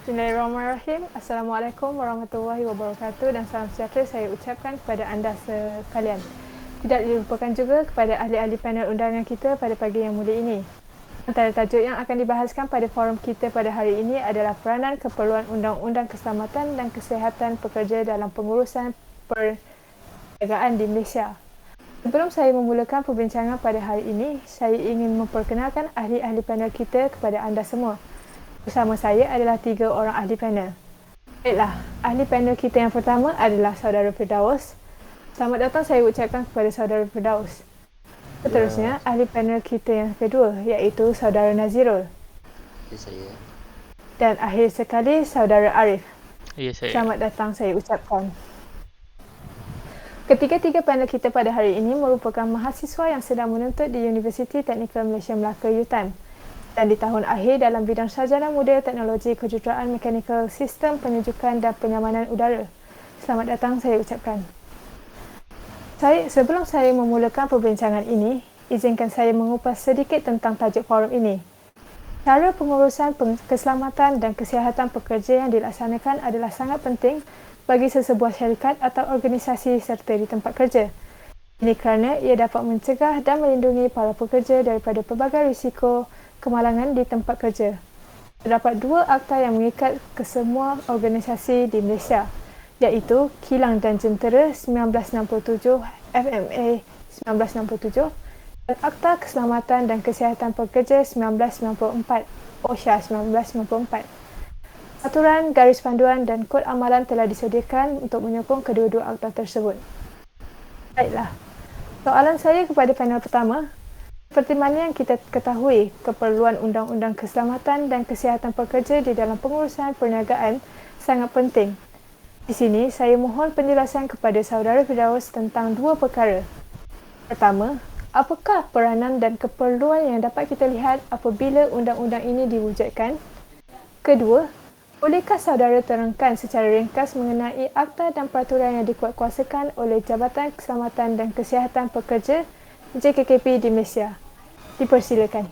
Bismillahirrahmanirrahim. Assalamualaikum warahmatullahi wabarakatuh dan salam sejahtera saya ucapkan kepada anda sekalian. Tidak dilupakan juga kepada ahli-ahli panel undangan kita pada pagi yang mulia ini. Antara tajuk yang akan dibahaskan pada forum kita pada hari ini adalah peranan keperluan undang-undang keselamatan dan kesihatan pekerja dalam pengurusan perniagaan di Malaysia. Sebelum saya memulakan perbincangan pada hari ini, saya ingin memperkenalkan ahli-ahli panel kita kepada anda semua. Bersama saya adalah 3 orang ahli panel. Baiklah, ahli panel kita yang pertama adalah Saudara Firdaus. Selamat datang saya ucapkan kepada Saudara Firdaus. Seterusnya, ahli panel kita yang kedua iaitu Saudara Nazirul. Ya, saya. Dan akhir sekali Saudara Arif. Ya, saya. Selamat datang saya ucapkan. Ketiga-tiga panel kita pada hari ini merupakan mahasiswa yang sedang menuntut di Universiti Teknikal Malaysia Melaka UTAM dan di tahun akhir dalam bidang sarjana muda teknologi kejuruteraan mekanikal sistem penyejukan dan penyamanan udara. Selamat datang saya ucapkan. Sebelum saya memulakan perbincangan ini, izinkan saya mengupas sedikit tentang tajuk forum ini. Cara pengurusan keselamatan dan kesihatan pekerja yang dilaksanakan adalah sangat penting bagi sesebuah syarikat atau organisasi serta di tempat kerja. Ini kerana ia dapat mencegah dan melindungi para pekerja daripada pelbagai risiko kemalangan di tempat kerja. Terdapat 2 akta yang mengikat kesemua organisasi di Malaysia, iaitu Kilang dan Jentera 1967 FMA 1967 dan Akta Keselamatan dan Kesihatan Pekerja 1994 OSHA 1994. Aturan, garis panduan dan kod amalan telah disediakan untuk menyokong kedua-dua akta tersebut. Baiklah, soalan saya kepada panel pertama. Seperti mana yang kita ketahui, keperluan undang-undang keselamatan dan kesihatan pekerja di dalam pengurusan perniagaan sangat penting. Di sini, saya mohon penjelasan kepada Saudara Firdaus tentang 2 perkara. Pertama, apakah peranan dan keperluan yang dapat kita lihat apabila undang-undang ini diwujudkan? Kedua, bolehkah saudara terangkan secara ringkas mengenai akta dan peraturan yang dikuatkuasakan oleh Jabatan Keselamatan dan Kesihatan Pekerja JKKP di Malaysia? Dipersilakan.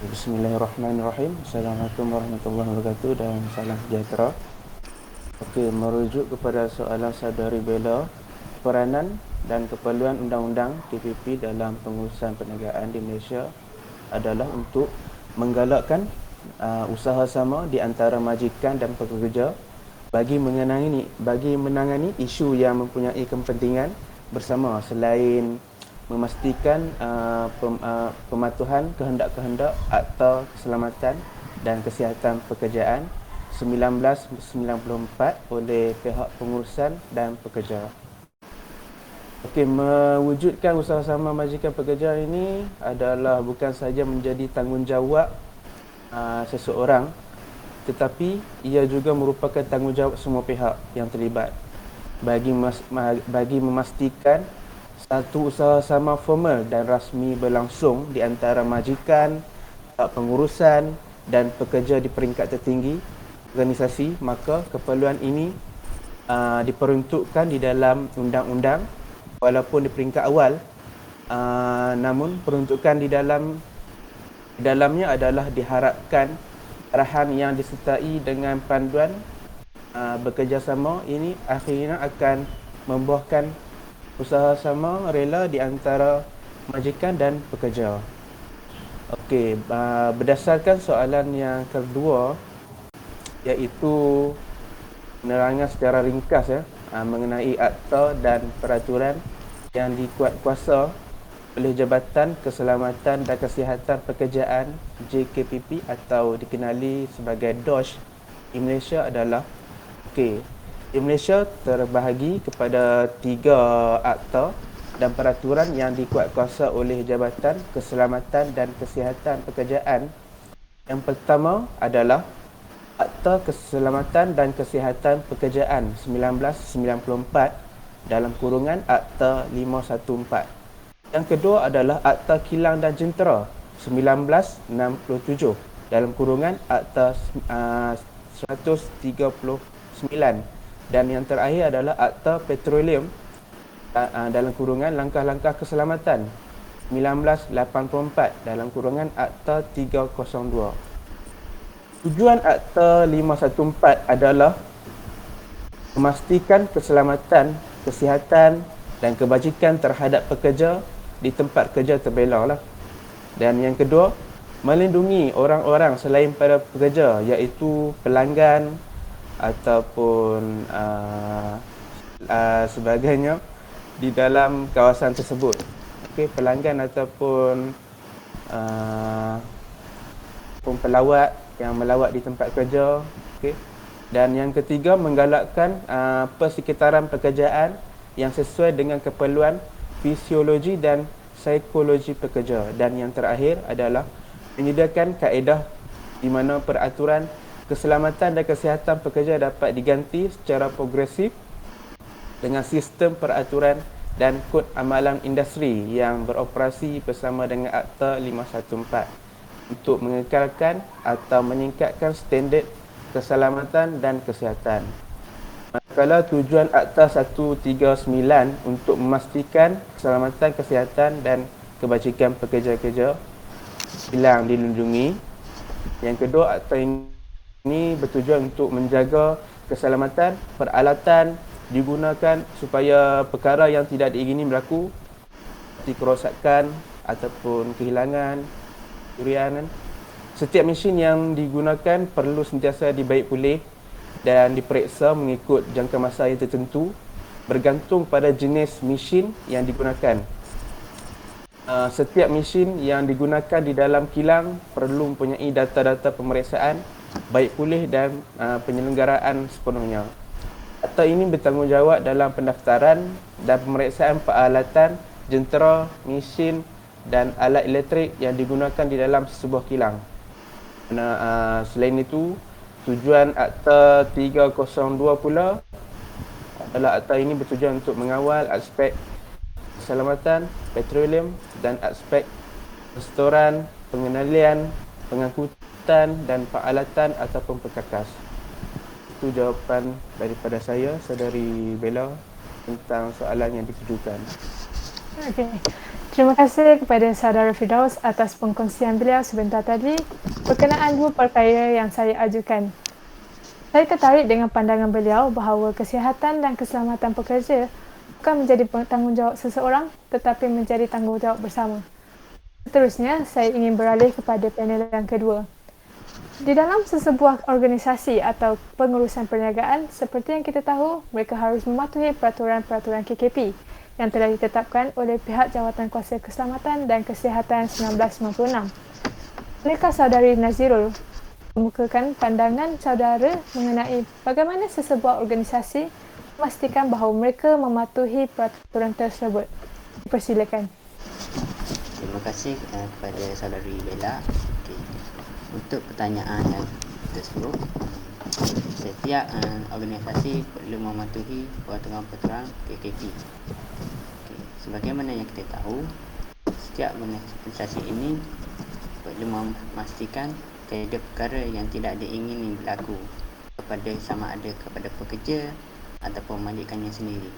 Bismillahirrahmanirrahim. Assalamualaikum warahmatullahi wabarakatuh dan salam sejahtera. Okey, merujuk kepada soalan saudari Bella, peranan dan keperluan undang-undang TPP dalam pengurusan perniagaan di Malaysia adalah untuk menggalakkan usaha sama di antara majikan dan pekerja bagi menangani isu yang mempunyai kepentingan bersama selain memastikan pematuhan kehendak-kehendak Akta Keselamatan dan Kesihatan Pekerjaan 1994 oleh pihak pengurusan dan pekerja. Okey, mewujudkan usaha sama majikan pekerja ini adalah bukan saja menjadi tanggungjawab seseorang, tetapi ia juga merupakan tanggungjawab semua pihak yang terlibat bagi memastikan satu usaha sama formal dan rasmi berlangsung di antara majikan, pengurusan dan pekerja di peringkat tertinggi organisasi. Maka keperluan ini diperuntukkan di dalam undang-undang walaupun di peringkat awal, namun peruntukan di dalamnya adalah diharapkan arahan yang disertai dengan panduan bekerjasama ini akhirnya akan membuahkan usaha sama rela di antara majikan dan pekerja. Okey, berdasarkan soalan yang kedua, iaitu penerangan secara ringkas mengenai akta dan peraturan yang dikuatkuasa oleh Jabatan Keselamatan dan Kesihatan Pekerjaan JKPP atau dikenali sebagai DOSH di Malaysia adalah di Malaysia terbahagi kepada 3 akta dan peraturan yang dikuatkuasa oleh Jabatan Keselamatan dan Kesihatan Pekerjaan. Yang pertama adalah Akta Keselamatan dan Kesihatan Pekerjaan 1994 dalam kurungan Akta 514. Yang kedua adalah Akta Kilang dan Jentera 1967 dalam kurungan Akta 139. Dan yang terakhir adalah Akta Petroleum dalam kurungan Langkah-Langkah Keselamatan 1984 dalam kurungan Akta 302. Tujuan Akta 514 adalah memastikan keselamatan, kesihatan dan kebajikan terhadap pekerja di tempat kerja terbela lah. Dan yang kedua, melindungi orang-orang selain pada pekerja, iaitu pelanggan ataupun sebagainya di dalam kawasan tersebut. Okey, pelanggan ataupun pelawat yang melawat di tempat kerja. Okey. Dan yang ketiga, menggalakkan persekitaran pekerjaan yang sesuai dengan keperluan fisiologi dan psikologi pekerja. Dan yang terakhir adalah menyediakan kaedah di mana peraturan keselamatan dan kesihatan pekerja dapat diganti secara progresif dengan sistem peraturan dan kod amalan industri yang beroperasi bersama dengan Akta 514 untuk mengekalkan atau meningkatkan standard keselamatan dan kesihatan. Manakala tujuan Akta 139 untuk memastikan keselamatan, kesihatan dan kebajikan pekerja-kerja hilang dilindungi. Yang kedua, Akta ini bertujuan untuk menjaga keselamatan peralatan digunakan supaya perkara yang tidak diingini berlaku seperti kerosakan ataupun kehilangan, curian. Setiap mesin yang digunakan perlu sentiasa dibaik pulih dan diperiksa mengikut jangka masa yang tertentu bergantung pada jenis mesin yang digunakan. Setiap mesin yang digunakan di dalam kilang perlu mempunyai data-data pemeriksaan baik pulih dan penyelenggaraan sepenuhnya. Akta ini bertanggungjawab dalam pendaftaran dan pemeriksaan peralatan, jentera, mesin dan alat elektrik yang digunakan di dalam sebuah kilang. Selain itu, tujuan Akta 302 pula adalah akta ini bertujuan untuk mengawal aspek keselamatan petroleum dan aspek restoran, pengendalian, pengangkutan dan peralatan ataupun perkakas. Itu jawapan daripada saya, Saudari Bella, tentang soalan yang ditujukan. Okey. Terima kasih kepada Saudara Firdaus atas pengkongsian beliau sebentar tadi berkenaan dua perkara yang saya ajukan. Saya tertarik dengan pandangan beliau bahawa kesihatan dan keselamatan pekerja bukan menjadi tanggungjawab seseorang tetapi menjadi tanggungjawab bersama. Seterusnya, saya ingin beralih kepada panel yang kedua. Di dalam sesebuah organisasi atau pengurusan perniagaan, seperti yang kita tahu, mereka harus mematuhi peraturan-peraturan KKP yang telah ditetapkan oleh pihak Jawatan Kuasa Keselamatan dan Kesihatan 1996. Bolehkah Saudari Nazirul mengemukakan pandangan saudara mengenai bagaimana sesebuah organisasi memastikan bahawa mereka mematuhi peraturan tersebut? Dipersilakan. Terima kasih kepada Saudari Bella. Untuk pertanyaan yang tersebut, setiap organisasi perlu mematuhi peraturan-peraturan KKP. Sebagaimana yang kita tahu, setiap organisasi ini perlu memastikan kaedah perkara yang tidak diingini berlaku kepada sama ada kepada pekerja ataupun majikannya sendiri.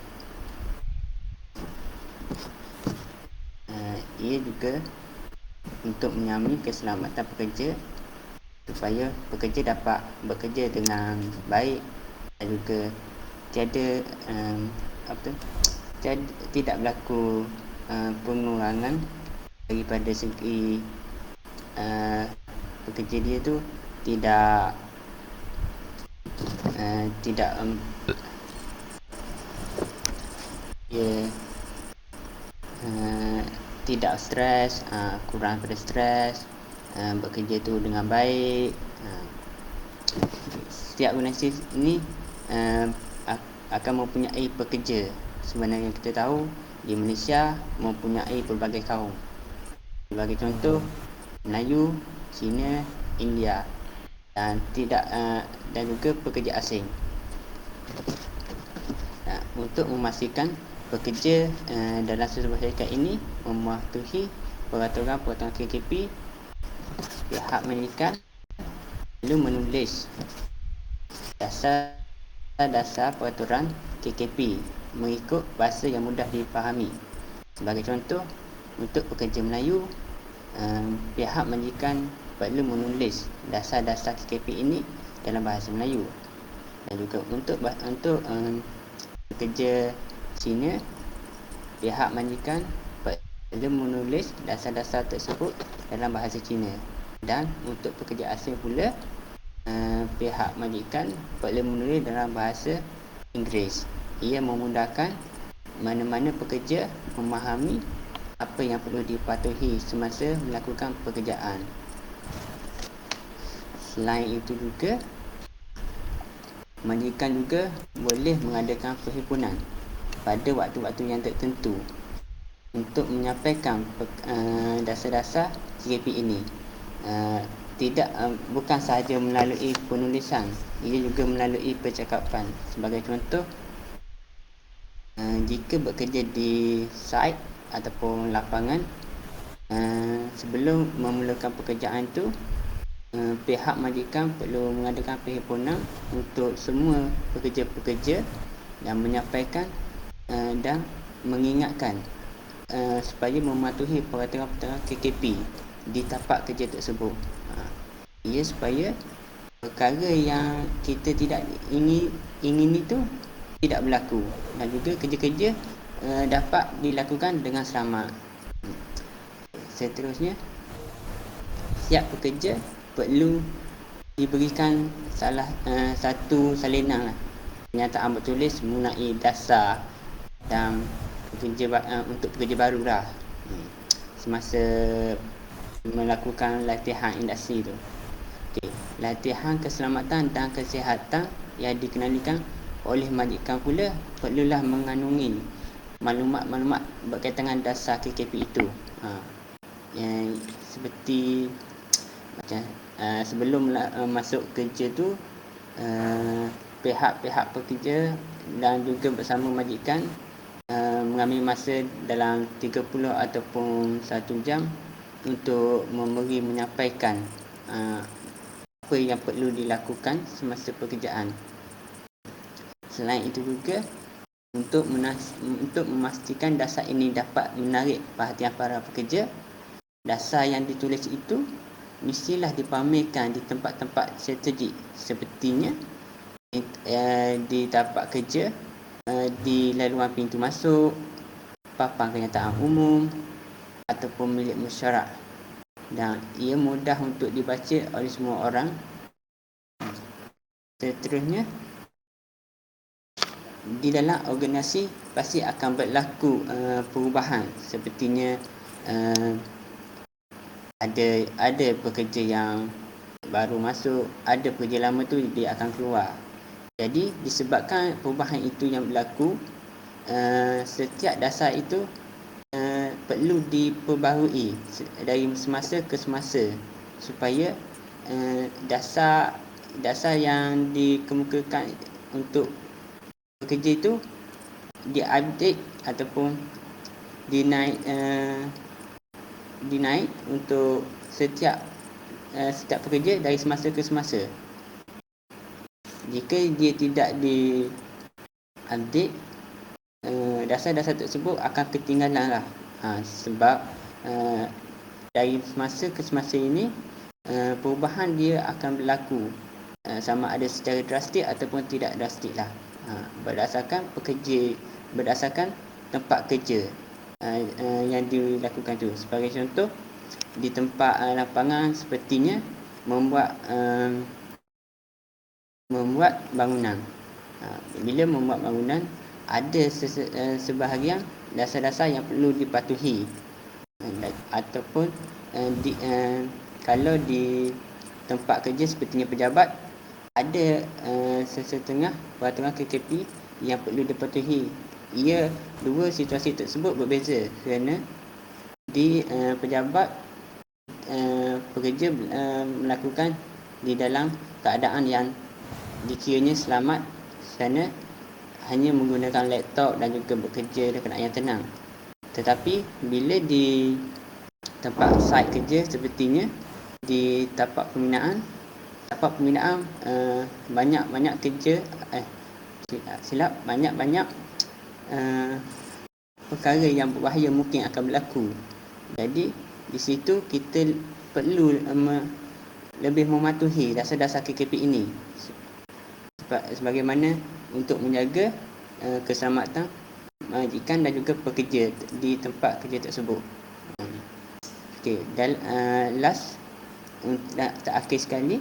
Ia juga untuk menyamai keselamatan pekerja supaya pekerja dapat bekerja dengan baik dan juga tidak berlaku pengurangan daripada segi pekerja dia tu tidak tidak stres, kurang pada stres, bekerja tu dengan baik. Setiap organisasi ini akan mempunyai pekerja. Sebenarnya kita tahu di Malaysia mempunyai pelbagai kaum. Sebagai contoh, Melayu, Cina, India dan juga pekerja asing. Untuk memastikan pekerja dalam sebuah syarikat ini mematuhi peraturan-peraturan KKP, pihak majikan perlu menulis dasar peraturan KKP mengikut bahasa yang mudah dipahami. Sebagai contoh, untuk pekerja Melayu, pihak majikan perlu menulis dasar-dasar KKP ini dalam bahasa Melayu. Dan juga untuk pekerja Cina, pihak majikan perlu menulis dasar-dasar tersebut dalam bahasa Cina. Dan untuk pekerja asing pula, pihak majikan perlu menulis dalam bahasa Inggeris. Ia memudahkan mana-mana pekerja memahami apa yang perlu dipatuhi semasa melakukan pekerjaan. Selain itu juga, majikan juga boleh mengadakan perhimpunan pada waktu-waktu yang tertentu untuk menyampaikan dasar-dasar CKP ini. Bukan sahaja melalui penulisan, ia juga melalui percakapan. Sebagai contoh, jika bekerja di site ataupun lapangan, sebelum memulakan pekerjaan itu, pihak majikan perlu mengadakan perhimpunan untuk semua pekerja-pekerja dan menyampaikan dan mengingatkan supaya mematuhi peraturan-peraturan KKP di tapak kerja tersebut. Ia supaya perkara yang kita tidak ingin itu tidak berlaku, dan juga kerja-kerja dapat dilakukan dengan selamat. Seterusnya, setiap pekerja perlu diberikan satu salinan pernyataan bertulis mengenai dasar dan untuk pekerja baru lah, semasa melakukan latihan induksi tu. Latihan keselamatan dan kesihatan yang dikenalikan oleh majikan pula perlulah mengandungi maklumat-maklumat berkaitan dengan dasar KKP itu. Yang seperti macam sebelum masuk kerja tu, pihak-pihak pekerja dan juga bersama majikan mengambil masa dalam 30 ataupun 1 jam untuk menyampaikan apa yang perlu dilakukan semasa pekerjaan. Selain itu juga, untuk memastikan dasar ini dapat menarik perhatian para pekerja, dasar yang ditulis itu mestilah dipamerkan di tempat-tempat strategik, sepertinya di tapak kerja, di laluan pintu masuk, papan kenyataan umum ataupun milik mesyuarat, dan ia mudah untuk dibaca oleh semua orang. Seterusnya, di dalam organisasi pasti akan berlaku perubahan, sepertinya ada pekerja yang baru masuk, ada pekerja lama tu dia akan keluar. Jadi disebabkan perubahan itu yang berlaku, setiap dasar itu perlu diperbaharui dari semasa ke semasa, supaya dasar yang dikemukakan untuk pekerja itu diupdate ataupun dinaik untuk setiap pekerja dari semasa ke semasa. Jika dia tidak di-update, dasar-dasar tersebut akan ketinggalan lah. Sebab dari semasa ke semasa ini, perubahan dia akan berlaku, sama ada secara drastik ataupun tidak drastik lah, berdasarkan tempat kerja yang dilakukan tu. Sebagai contoh, di tempat lapangan sepertinya membuat bangunan. Bila membuat bangunan, ada sebahagian dasar-dasar yang perlu dipatuhi, ataupun kalau di tempat kerja sepertinya pejabat, ada sesetengah peraturan KKP yang perlu dipatuhi. Dua situasi tersebut berbeza, kerana di pejabat, pekerja melakukan di dalam keadaan yang dikiranya selamat, kerana hanya menggunakan laptop dan juga bekerja dalam keadaan yang tenang. Tetapi bila di tempat site kerja, sepertinya di tapak pembinaan, banyak kerja, banyak perkara yang berbahaya mungkin akan berlaku. Jadi di situ kita perlu lebih mematuhi dasar-dasar KKP ini sebagaimana untuk menjaga keselamatan majikan dan juga pekerja di tempat kerja tersebut. Okey, dan last terakhir sekali,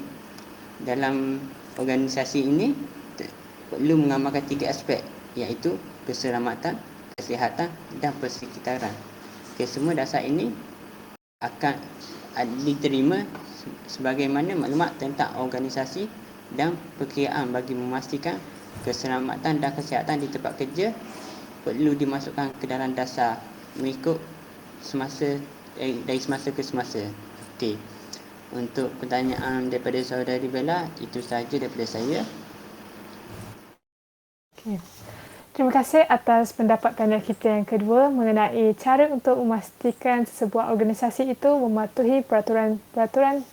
dalam organisasi ini perlu mengamalkan 3 aspek, iaitu keselamatan, kesihatan dan persekitaran. Okey, semua dasar ini akan diterima sebagaimana maklumat tentang organisasi dan perkiraan bagi memastikan keselamatan dan kesihatan di tempat kerja perlu dimasukkan ke dalam dasar mengikut dari semasa ke semasa. Okey. Untuk pertanyaan daripada saudari Bella, itu sahaja daripada saya. Okay. Terima kasih atas pendapat panel kita yang kedua mengenai cara untuk memastikan sebuah organisasi itu mematuhi peraturan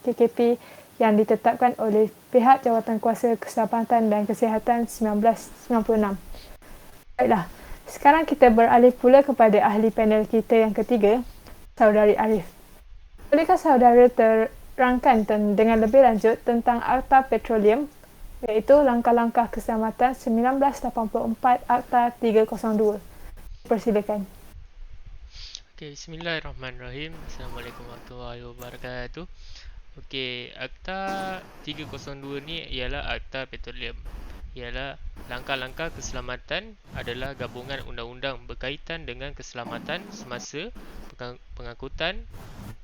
KKP yang ditetapkan oleh pihak Jawatankuasa Keselamatan dan Kesihatan 1996. Baiklah, sekarang kita beralih pula kepada ahli panel kita yang ketiga, Saudari Arif. Bolehkah saudara terangkan dengan lebih lanjut tentang Akta Petroleum, iaitu langkah-langkah keselamatan 1984 Akta 302. Persilakan. Okey, bismillahirrahmanirrahim. Assalamualaikum warahmatullahi wabarakatuh. Okey, Akta 302 ni ialah Akta Petroleum. Ialah langkah-langkah keselamatan adalah gabungan undang-undang berkaitan dengan keselamatan semasa pengangkutan,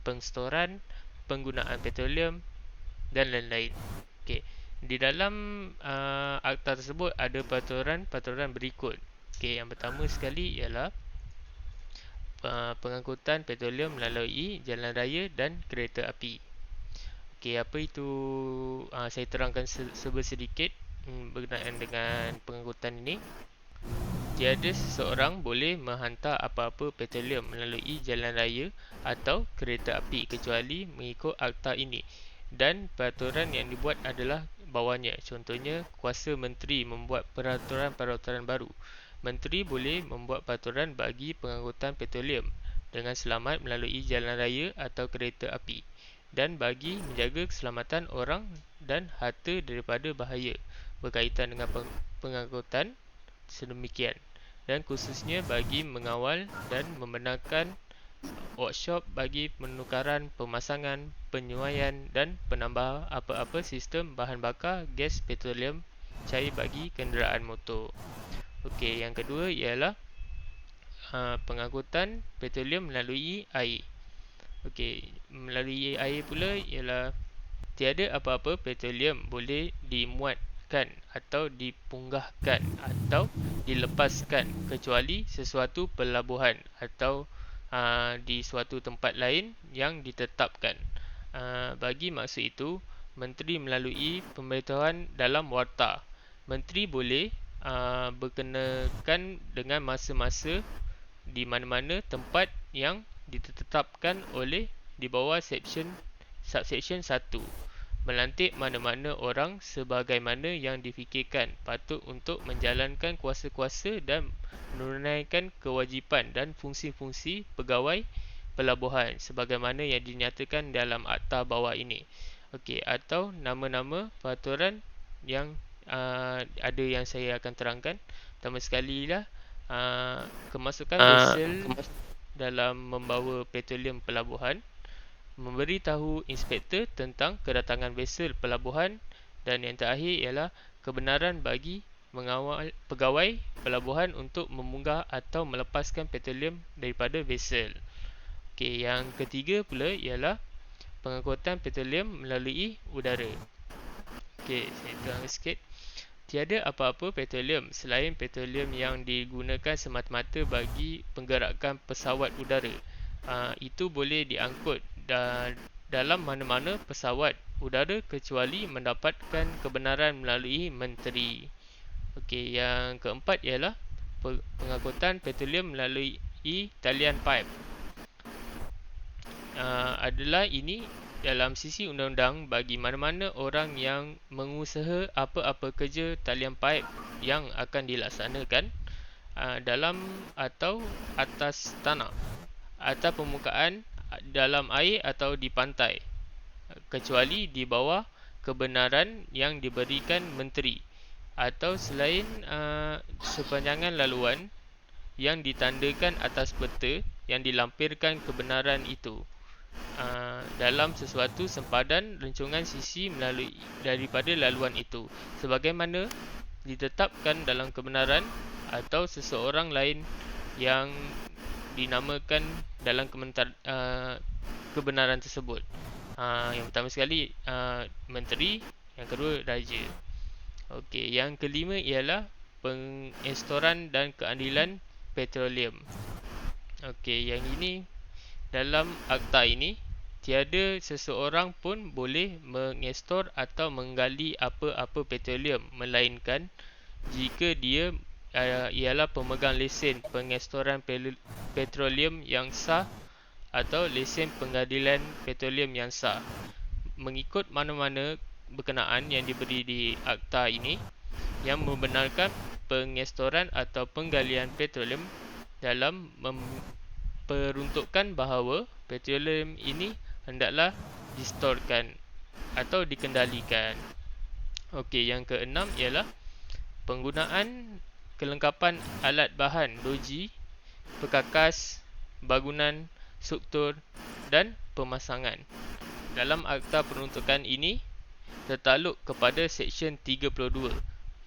pengstoran, penggunaan petroleum dan lain-lain. Okey. Di dalam akta tersebut ada peraturan-peraturan berikut. Okey, yang pertama sekali ialah pengangkutan petroleum melalui jalan raya dan kereta api. Okey, apa itu saya terangkan sedikit berkenaan dengan pengangkutan ini. Tiada seseorang boleh menghantar apa-apa petroleum melalui jalan raya atau kereta api kecuali mengikut akta ini. Dan peraturan yang dibuat adalah bawahnya. Contohnya, kuasa menteri membuat peraturan-peraturan baru. Menteri boleh membuat peraturan bagi pengangkutan petroleum dengan selamat melalui jalan raya atau kereta api dan bagi menjaga keselamatan orang dan harta daripada bahaya berkaitan dengan pengangkutan sedemikian, dan khususnya bagi mengawal dan membenarkan workshop bagi penukaran, pemasangan, penyuaian dan penambah apa-apa sistem bahan bakar gas petroleum cair bagi kenderaan motor. Okey, yang kedua ialah pengangkutan petroleum melalui air. Okey, melalui air pula ialah tiada apa-apa petroleum boleh dimuatkan atau dipunggahkan atau dilepaskan kecuali sesuatu pelabuhan atau di suatu tempat lain yang ditetapkan. Bagi maksud itu, menteri melalui pemberitahuan dalam warta. Menteri boleh berkenakan dengan masa-masa di mana-mana tempat yang ditetapkan oleh di bawah subsection 1. Melantik mana-mana orang sebagaimana yang difikirkan patut untuk menjalankan kuasa-kuasa dan menunaikan kewajipan dan fungsi-fungsi pegawai pelabuhan sebagaimana yang dinyatakan dalam akta bawah ini. Okey, atau nama-nama peraturan yang ada yang saya akan terangkan. Pertama sekali lah kemasukan vessel dalam membawa petroleum pelabuhan, memberitahu inspektor tentang kedatangan vessel pelabuhan, dan yang terakhir ialah kebenaran bagi mengawal pegawai pelabuhan untuk memunggah atau melepaskan petroleum daripada vessel. Okey, yang ketiga pula ialah pengangkutan petroleum melalui udara. Okey, saya terang sikit. Tiada apa-apa petroleum selain petroleum yang digunakan semata-mata bagi penggerakan pesawat udara. Itu boleh diangkut dalam mana-mana pesawat udara kecuali mendapatkan kebenaran melalui menteri. Okey, yang keempat ialah pengangkutan petroleum melalui talian pipe. Adalah ini dalam sisi undang-undang bagi mana-mana orang yang mengusaha apa-apa kerja talian pipe yang akan dilaksanakan dalam atau atas tanah, atas permukaan, dalam air atau di pantai. kecuali di bawah kebenaran yang diberikan menteri atau selain sepanjangan laluan yang ditandakan atas peta yang dilampirkan kebenaran itu dalam sesuatu sempadan rancangan sisi melalui daripada laluan itu sebagaimana ditetapkan dalam kebenaran atau seseorang lain yang dinamakan dalam kebenaran tersebut. Yang pertama sekali menteri, yang kedua raja. Okey, yang kelima ialah pengestoran dan keadilan petroleum. Okey, yang ini dalam akta ini tiada seseorang pun boleh mengestor atau menggali apa-apa petroleum melainkan jika dia ialah pemegang lesen pengestoran petroleum yang sah atau lesen pengadilan petroleum yang sah mengikut mana-mana berkenaan yang diberi di akta ini yang membenarkan pengestoran atau penggalian petroleum dalam memperuntukkan bahawa petroleum ini hendaklah distorkan atau dikendalikan. Okey, yang keenam ialah penggunaan kelengkapan alat bahan loji, perkakas, bangunan, struktur dan pemasangan. Dalam akta peruntukan ini tertakluk kepada Seksyen 32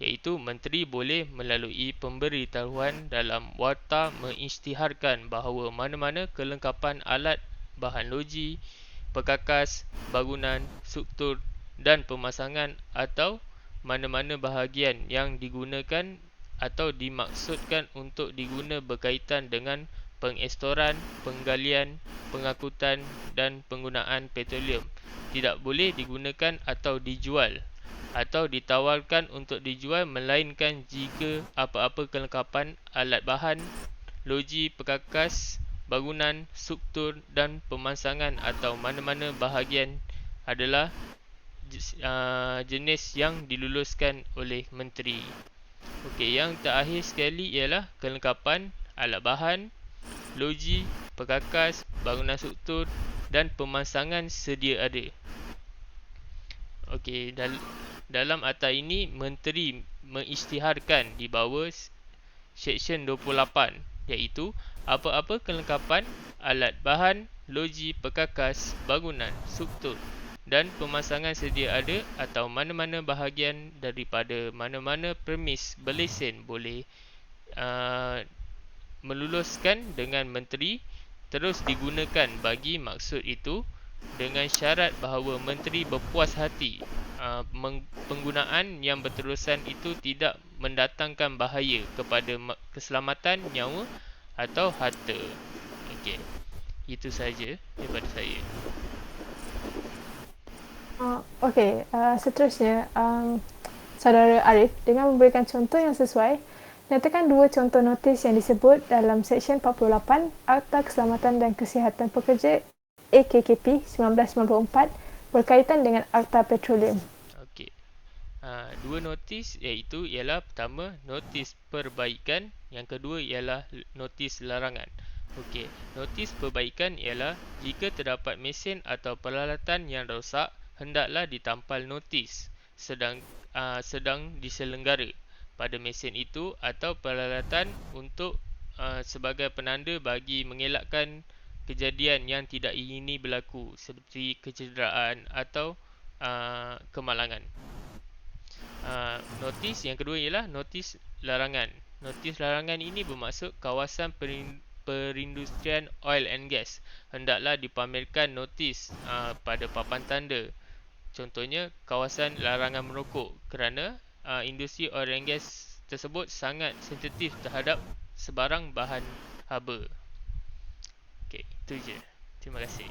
iaitu menteri boleh melalui pemberitahuan dalam warta mengisytiharkan bahawa mana-mana kelengkapan alat bahan loji, perkakas, bangunan, struktur dan pemasangan atau mana-mana bahagian yang digunakan atau dimaksudkan untuk diguna berkaitan dengan pengestoran, penggalian, pengangkutan dan penggunaan petroleum tidak boleh digunakan atau dijual atau ditawarkan untuk dijual melainkan jika apa-apa kelengkapan alat bahan, loji, perkakas, bangunan, struktur dan pemasangan atau mana-mana bahagian adalah jenis yang diluluskan oleh menteri. Okey, yang terakhir sekali ialah kelengkapan alat bahan, loji, perkakas, bangunan struktur dan pemasangan sedia ada. Okey, dalam akta ini menteri mengisytiharkan di bawah Seksyen 28 iaitu apa-apa kelengkapan alat bahan, loji, perkakas, bangunan, struktur dan pemasangan sedia ada atau mana-mana bahagian daripada mana-mana premis berlesen boleh meluluskan dengan menteri terus digunakan bagi maksud itu dengan syarat bahawa menteri berpuas hati penggunaan yang berterusan itu tidak mendatangkan bahaya kepada keselamatan nyawa atau harta. Okey, itu saja daripada saya. Okey, seterusnya Saudara Arif dengan memberikan contoh yang sesuai, nyatakan dua contoh notis yang disebut dalam Seksyen 48 Akta Keselamatan dan Kesihatan Pekerja AKKP 1994 berkaitan dengan Akta Petroleum. Okey. Dua notis iaitu ialah pertama notis perbaikan, yang kedua ialah notis larangan. Okey, notis perbaikan ialah jika terdapat mesin atau peralatan yang rosak hendaklah ditampal notis sedang diselenggara pada mesin itu atau peralatan untuk sebagai penanda bagi mengelakkan kejadian yang tidak ingini berlaku seperti kecederaan atau kemalangan. Notis yang kedua ialah notis larangan. Notis larangan ini bermaksud kawasan perindustrian oil and gas hendaklah dipamerkan notis pada papan tanda. Contohnya kawasan larangan merokok kerana industri oil and gas tersebut sangat sensitif terhadap sebarang bahan haba. Okey, itu je. Terima kasih.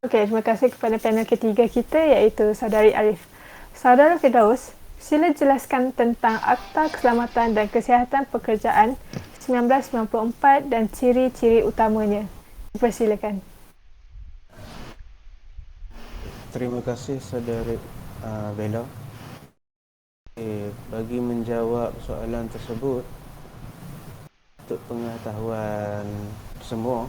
Okey, terima kasih kepada panel ketiga kita iaitu Saudari Arif. Saudara Firdaus, sila jelaskan tentang Akta Keselamatan dan Kesihatan Pekerjaan 1994 dan ciri-ciri utamanya. Dipersilakan. Terima kasih Saudari Bella. Bagi menjawab soalan tersebut, untuk pengetahuan semua,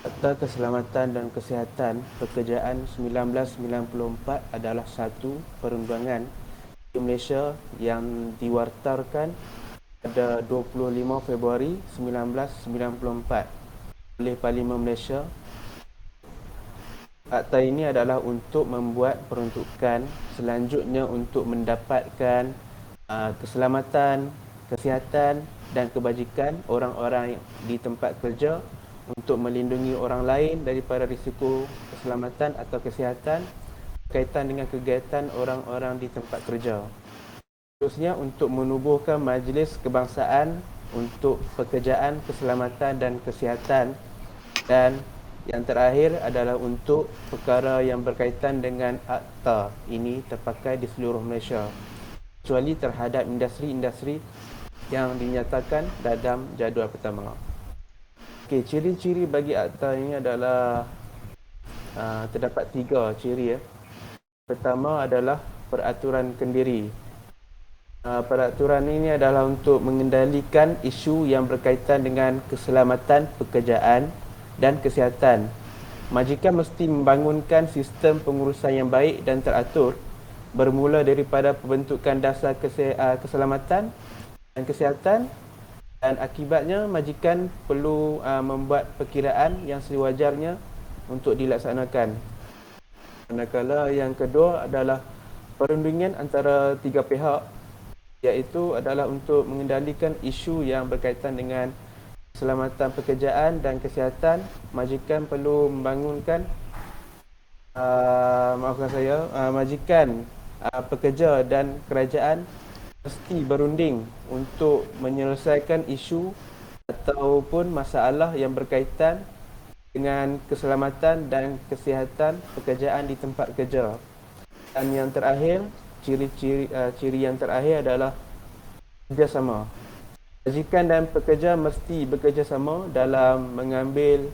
Akta Keselamatan dan Kesihatan Pekerjaan 1994 adalah satu perundangan di Malaysia yang diwartarkan pada 25 Februari 1994 oleh Parlimen Malaysia. Akta ini adalah untuk membuat peruntukan selanjutnya untuk mendapatkan keselamatan, kesihatan dan kebajikan orang-orang di tempat kerja, untuk melindungi orang lain daripada risiko keselamatan atau kesihatan berkaitan dengan kegiatan orang-orang di tempat kerja. Seterusnya, untuk menubuhkan Majlis Kebangsaan untuk Pekerjaan, Keselamatan dan Kesihatan. Dan yang terakhir adalah untuk perkara yang berkaitan dengan akta ini terpakai di seluruh Malaysia, kecuali terhadap industri-industri yang dinyatakan dalam jadual pertama. Okey, ciri-ciri bagi akta ini adalah terdapat 3 ciri. Pertama adalah peraturan kendiri. Peraturan ini adalah untuk mengendalikan isu yang berkaitan dengan keselamatan pekerjaan dan kesihatan. Majikan mesti membangunkan sistem pengurusan yang baik dan teratur, bermula daripada pembentukan dasar keselamatan dan kesihatan, dan akibatnya majikan perlu membuat perkiraan yang sewajarnya untuk dilaksanakan. Manakala yang kedua adalah perundingan antara 3 pihak, iaitu adalah untuk mengendalikan isu yang berkaitan dengan keselamatan pekerjaan dan kesihatan. Majikan perlu membangunkan majikan, pekerja dan kerajaan mesti berunding untuk menyelesaikan isu ataupun masalah yang berkaitan dengan keselamatan dan kesihatan pekerjaan di tempat kerja. Dan yang terakhir, ciri yang terakhir adalah kerjasama. Majikan dan pekerja mesti bekerjasama dalam mengambil,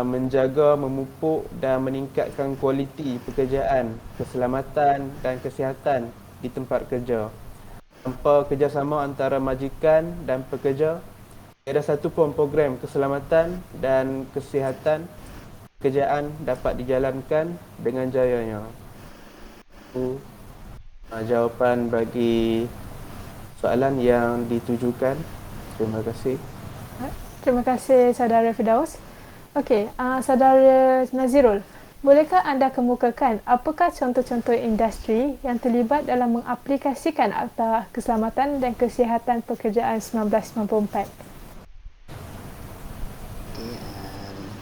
menjaga, memupuk dan meningkatkan kualiti pekerjaan, keselamatan dan kesihatan di tempat kerja. Tanpa kerjasama antara majikan dan pekerja, tiada satu pun program keselamatan dan kesihatan pekerjaan dapat dijalankan dengan jayanya. Itu jawapan bagi soalan yang ditujukan. Terima kasih. Terima kasih Saudara Firdaus. Okey, Saudara Nazirul, bolehkah anda kemukakan apakah contoh-contoh industri yang terlibat dalam mengaplikasikan Akta Keselamatan dan Kesihatan Pekerjaan 1994? Okey,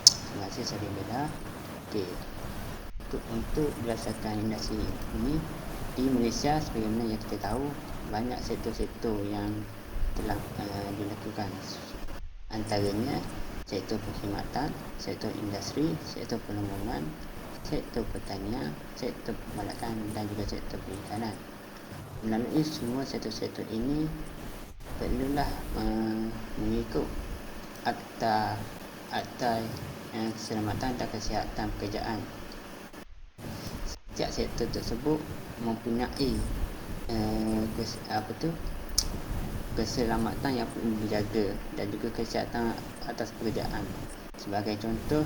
terima kasih Saudara Bella. Okey, untuk berdasarkan industri ini di Malaysia, sebagaimana yang kita tahu, banyak sektor-sektor yang telah dilakukan. Antaranya sektor perkhidmatan, sektor industri, sektor pengembangan, sektor pertanian, sektor pembalakan dan juga sektor perikanan. Melalui semua sektor-sektor ini perlulah mengikut akta keselamatan dan kesihatan pekerjaan. Setiap sektor tersebut mempunyai keselamatan yang perlu dijaga dan juga kesihatan atas pekerjaan. Sebagai contoh,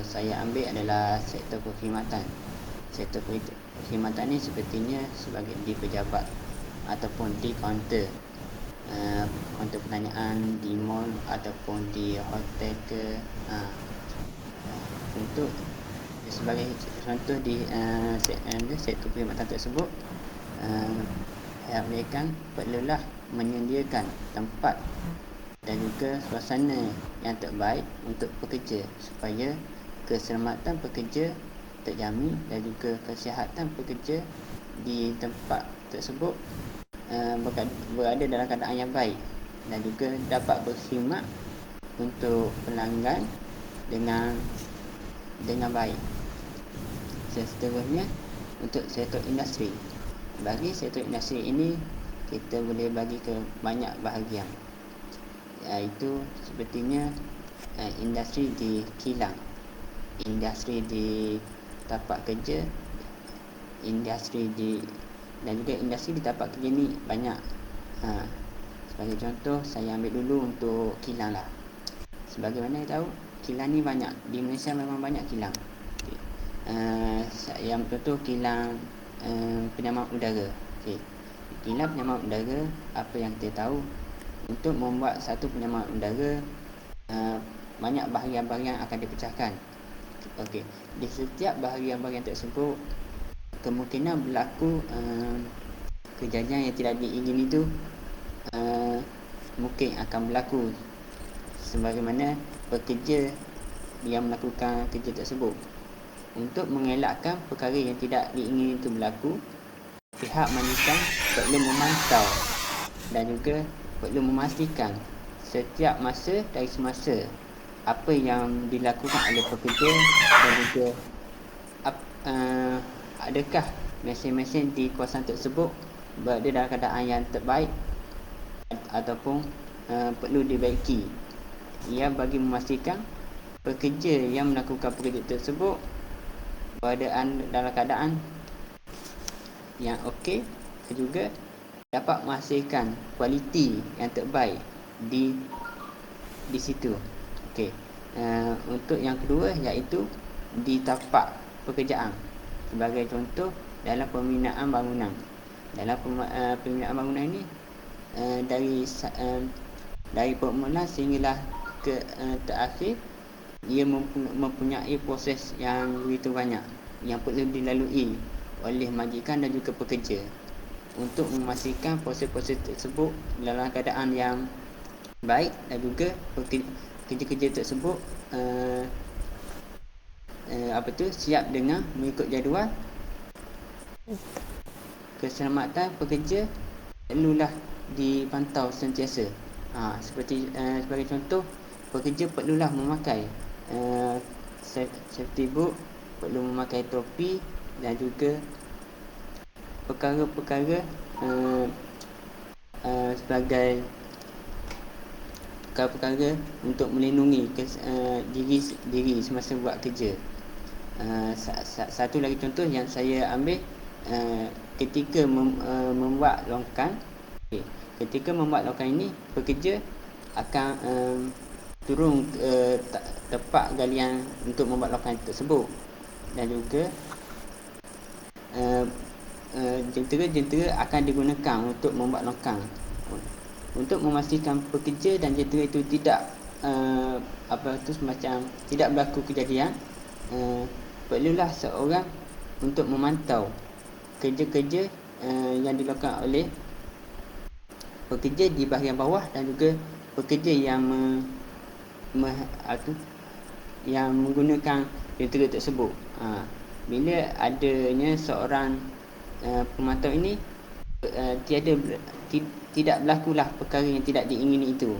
saya ambil adalah sektor perkhidmatan. Sektor perkhidmatan ini sepertinya sebagai di pejabat ataupun di kaunter pertanyaan di mall ataupun di hotel ke. Untuk sebagai contoh di sektor perkhidmatan tersebut, mereka perlulah menyediakan tempat dan juga suasana yang terbaik untuk pekerja supaya keselamatan pekerja terjamin dan juga kesihatan pekerja di tempat tersebut berada dalam keadaan yang baik dan juga dapat berkhidmat untuk pelanggan dengan baik. Seterusnya, untuk sektor industri. Bagi sektor industri ini, kita boleh bagi ke banyak bahagian, iaitu sepertinya industri di kilang, industri di tapak kerja, industri dan juga industri di tapak kerja ni banyak. Sebagai contoh, saya ambil dulu untuk kilang lah. Sebagaimana kita tahu, kilang ni banyak. Di Malaysia memang banyak kilang. Okay. Yang contoh kilang penyamaan udara. Okay. Kilang penyamaan udara, apa yang kita tahu, untuk membuat satu penyamaan udara, banyak bahagian-bahagian akan dipecahkan. Okey, di setiap bahagian-bahagian tersebut kemungkinan berlaku kejadian yang tidak diingini itu mungkin akan berlaku, sebagaimana pekerja yang melakukan kerja tersebut. Untuk mengelakkan perkara yang tidak diingini itu berlaku, pihak majikan perlu memantau dan juga perlu memastikan setiap masa dari semasa apa yang dilakukan oleh pekerja dan juga adakah mesin-mesin di kawasan tersebut berada dalam keadaan yang terbaik ataupun perlu dibaiki. Ia bagi memastikan pekerja yang melakukan pekerja tersebut berada dalam keadaan yang okey, juga dapat menghasilkan kualiti yang terbaik di situ. Okey. Untuk yang kedua iaitu di tapak pekerjaan. Sebagai contoh, dalam pembinaan bangunan. Dalam pembinaan bangunan ini dari permulaan sehinggalah ke terakhir, ia mempunyai proses yang begitu banyak yang perlu dilalui oleh majikan dan juga pekerja untuk memastikan proses-proses tersebut dalam keadaan yang baik dan juga kerja-kerja tersebut siap dengan mengikut jadual. Keselamatan pekerja perlulah dipantau sentiasa. Sebagai contoh, pekerja perlulah memakai safety boot, perlu memakai topi dan juga perkara-perkara sebagai perkara untuk melindungi diri semasa buat kerja. Satu lagi contoh yang saya ambil ketika membuat longkang. Okay. Ketika membuat longkang ini, pekerja akan turun ke tempat galian untuk membuat longkang tersebut, dan juga jentera akan digunakan untuk membuat longkang. Untuk memastikan pekerja dan jentera itu tidak semacam tidak berlaku kejadian, perlulah seorang untuk memantau kerja-kerja yang dilakukan oleh pekerja di bahagian bawah dan juga pekerja yang yang menggunakan jentera tersebut. Bila adanya seorang pemantau ini, tidak berlakulah perkara yang tidak diingini itu.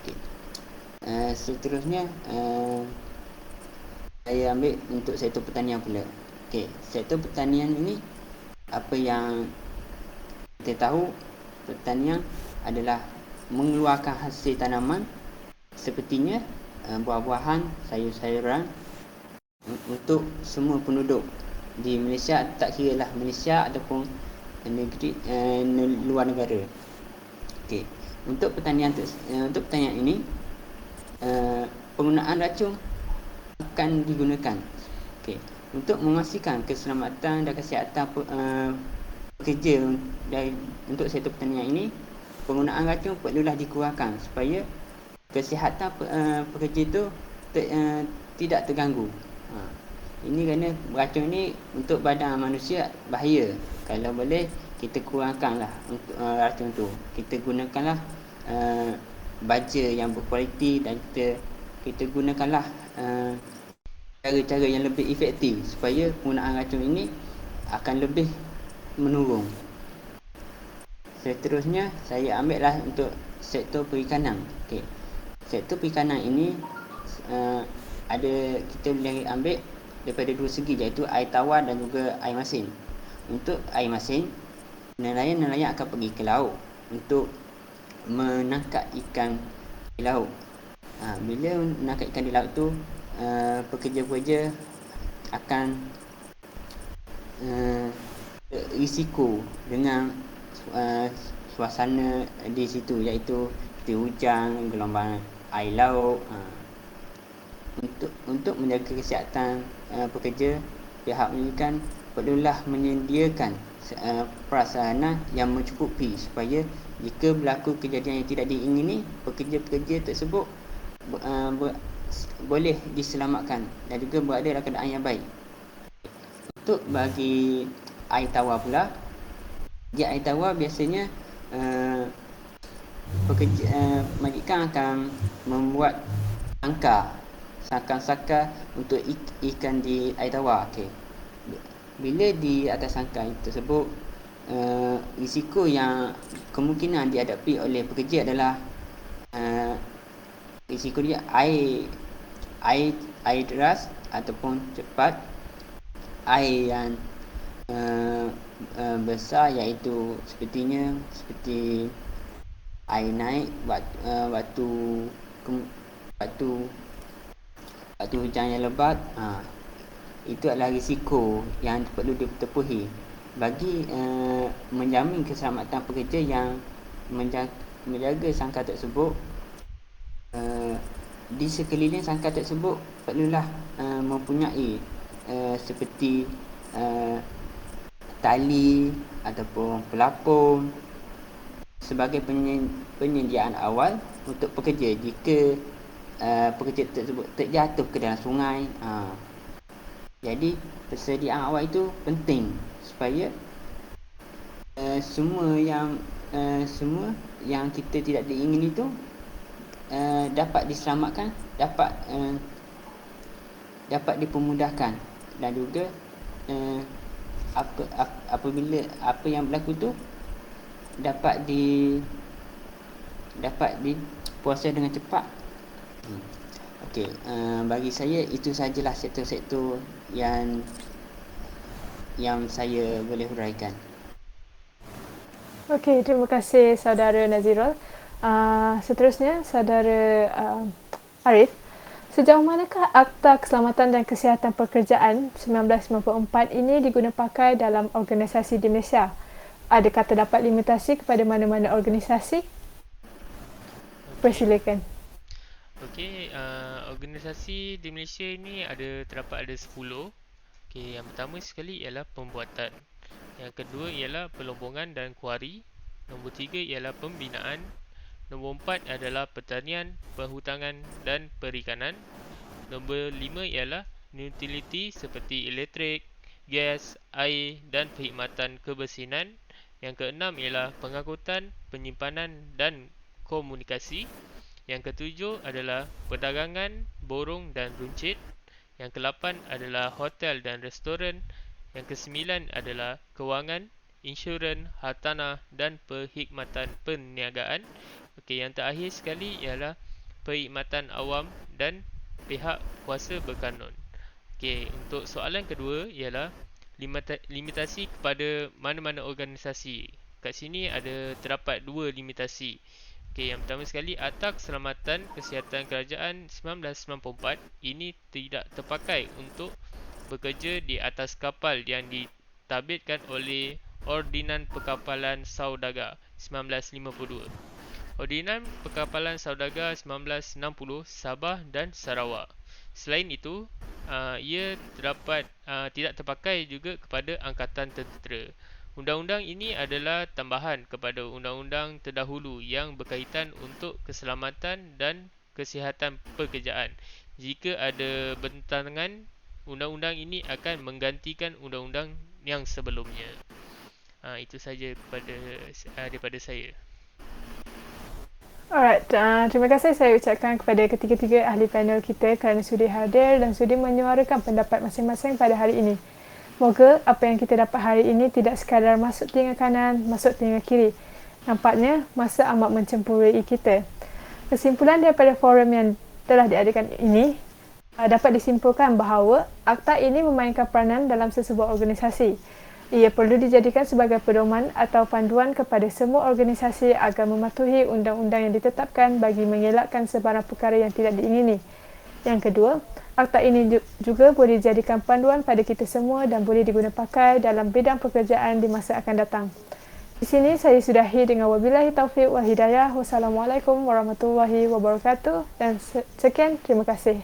Okay. Seterusnya saya ambil untuk sektor pertanian pula. Okay. Sektor pertanian ini, apa yang kita tahu, pertanian adalah mengeluarkan hasil tanaman sepertinya buah-buahan, sayur-sayuran untuk semua penduduk di Malaysia, tak kira lah Malaysia ataupun negeri luar negara. Okey, untuk pertanian ini penggunaan racun akan digunakan. Okey, untuk memastikan keselamatan dan kesihatan pekerja untuk sektor pertanian ini, penggunaan racun perlulah dikurangkan supaya kesihatan pekerja itu tidak terganggu. Ini kerana racun ini untuk badan manusia bahaya. Kalau boleh kita kurangkanlah untuk racun tu. Kita gunakanlah baja yang berkualiti dan kita gunakanlah cara-cara yang lebih efektif supaya penggunaan racun ini akan lebih menurun. Seterusnya saya ambillah untuk sektor perikanan. Okey. Sektor perikanan ini kita boleh ambil daripada dua segi, iaitu air tawar dan juga air masin. Untuk air masin, nelayan-nelayan akan pergi ke laut untuk menangkap ikan di laut. Bila menangkap ikan di laut tu, pekerja-pekerja akan risiko dengan suasana di situ, iaitu hujan, gelombang air laut. untuk menjaga kesihatan pekerja, pihak majikan perlulah menyediakan prasarana yang mencukupi supaya jika berlaku kejadian yang tidak diingini, pekerja-pekerja tersebut boleh diselamatkan dan juga berada dalam keadaan yang baik. Untuk bagi air tawar pula, di air tawar biasanya majikan akan membuat sangkar untuk ikan di air tawar. Okey. Bila di atas sangkar tersebut, risiko yang kemungkinan dihadapi oleh pekerja adalah risiko dia air deras ataupun cepat, air yang besar, iaitu seperti air naik waktu hujan yang lebat. Itu adalah risiko yang perlu ditepuhi bagi menjamin keselamatan pekerja yang menjaga sangkar tersebut. Di sekeliling sangkar tersebut perlulah mempunyai seperti tali ataupun pelapung sebagai penyediaan awal untuk pekerja jika pekerja tersebut terjatuh ke dalam sungai. Jadi persediaan awal itu penting supaya semua yang kita tidak diingini itu dapat diselamatkan, dapat dipermudahkan, dan juga apabila apa yang berlaku itu dapat diproses dengan cepat. Okey, bagi saya itu sajalah sektor-sektor yang saya boleh huraikan. Okey, terima kasih saudara Nazirul. Seterusnya saudara Arif, sejauh manakah Akta Keselamatan dan Kesihatan Pekerjaan 1994 ini diguna pakai dalam organisasi di Malaysia? Adakah terdapat limitasi kepada mana-mana organisasi? Persilakan. Okey, organisasi di Malaysia ini terdapat 10. Okey, yang pertama sekali ialah pembuatan. Yang kedua ialah pelombongan dan kuari. Nombor 3 ialah pembinaan. Nombor 4 adalah pertanian, perhutangan dan perikanan. Nombor 5 ialah utility seperti elektrik, gas, air dan perkhidmatan kebersihan. Yang keenam ialah pengangkutan, penyimpanan dan komunikasi. Yang ketujuh adalah perdagangan, borong dan runcit. Yang ke-8 adalah hotel dan restoran. Yang ke-9 adalah kewangan, insurans, hartanah dan perkhidmatan perniagaan. Okey, yang terakhir sekali ialah perkhidmatan awam dan pihak kuasa berkanun. Okey, untuk soalan kedua ialah limitasi kepada mana-mana organisasi. Kat sini terdapat 2 limitasi. Okey, yang pertama sekali, Akta Keselamatan Kesihatan Kerajaan 1994 ini tidak terpakai untuk bekerja di atas kapal yang diterbitkan oleh Ordinan Perkapalan Saudagar 1952. Ordinan Perkapalan Saudagar 1960 Sabah dan Sarawak. Selain itu, ia tidak terpakai juga kepada Angkatan Tentera. Undang-undang ini adalah tambahan kepada undang-undang terdahulu yang berkaitan untuk keselamatan dan kesihatan pekerjaan. Jika ada bentangan, undang-undang ini akan menggantikan undang-undang yang sebelumnya. Itu saja daripada saya. Alright, terima kasih saya ucapkan kepada ketiga-tiga ahli panel kita kerana sudi hadir dan sudi menyuarakan pendapat masing-masing pada hari ini. Moga apa yang kita dapat hari ini tidak sekadar masuk telinga kanan, masuk telinga kiri. Nampaknya masa amat mencemburuai kita. Kesimpulan daripada forum yang telah diadakan ini dapat disimpulkan bahawa akta ini memainkan peranan dalam sesebuah organisasi. Ia perlu dijadikan sebagai pedoman atau panduan kepada semua organisasi agar mematuhi undang-undang yang ditetapkan bagi mengelakkan sebarang perkara yang tidak diingini. Yang kedua, akta ini juga boleh dijadikan panduan pada kita semua dan boleh digunakan pakai dalam bidang pekerjaan di masa akan datang. Di sini saya sudahi dengan wabillahi taufiq wal hidayah. Wassalamualaikum warahmatullahi wabarakatuh dan sekian, terima kasih.